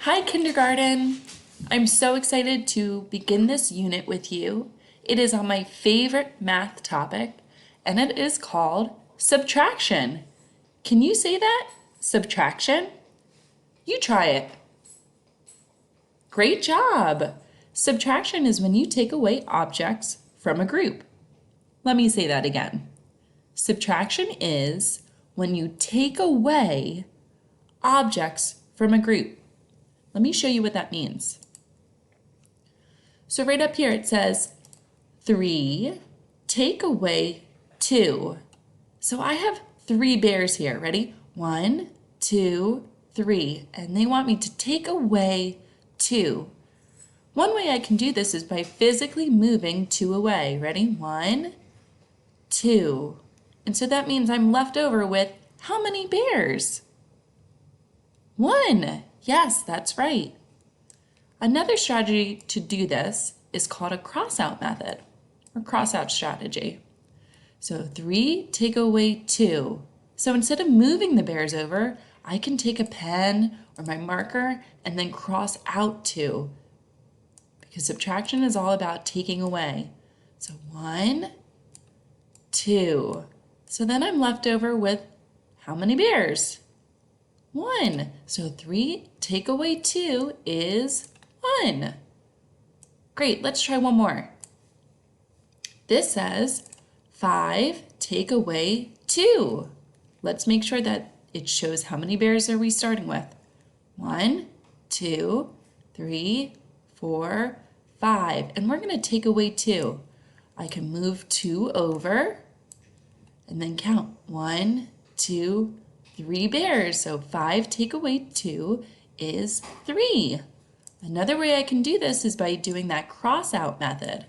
Hi, kindergarten. I'm so excited to begin this unit with you. It is on my favorite math topic, and it is called subtraction. Can you say that? Subtraction? You try it. Great job. Subtraction is when you take away objects from a group. Let me say that again. Subtraction is when you take away objects from a group. Let me show you what that means. So right up here it says 3 take away 2. So I have 3 bears here. Ready? 1, 2, 3. And they want me to take away 2. One way I can do this is by physically moving 2 away. Ready? 1, 2. And so that means I'm left over with how many bears? 1. Yes, that's right. Another strategy to do this is called a crossout method or crossout strategy. So 3 take away 2. So instead of moving the bears over, I can take a pen or my marker and then cross out 2, because subtraction is all about taking away. So 1, 2. So then I'm left over with how many bears? 1. So 3 take away 2 is 1. Great, let's try one more. This says 5 take away 2. Let's make sure that it shows how many bears are we starting with. 1, 2, 3, 4, 5. And we're going to take away 2. I can move 2 over and then count 1, 2, 3 bears. So 5 take away 2 is 3. Another way I can do this is by doing that cross out method.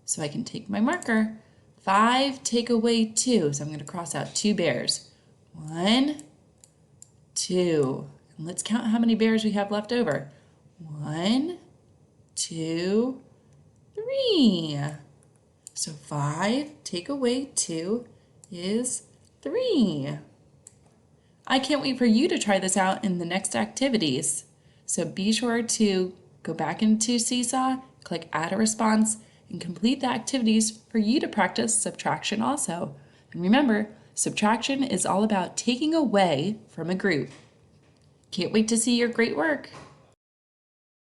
So I can take my marker, 5 take away 2. So I'm going to cross out 2 bears. 1, 2. And let's count how many bears we have left over. 1, 2, 3. So 5 take away 2 is 3. I can't wait for you to try this out in the next activities. So be sure to go back into Seesaw, click Add a Response, and complete the activities for you to practice subtraction also. And remember, subtraction is all about taking away from a group. Can't wait to see your great work.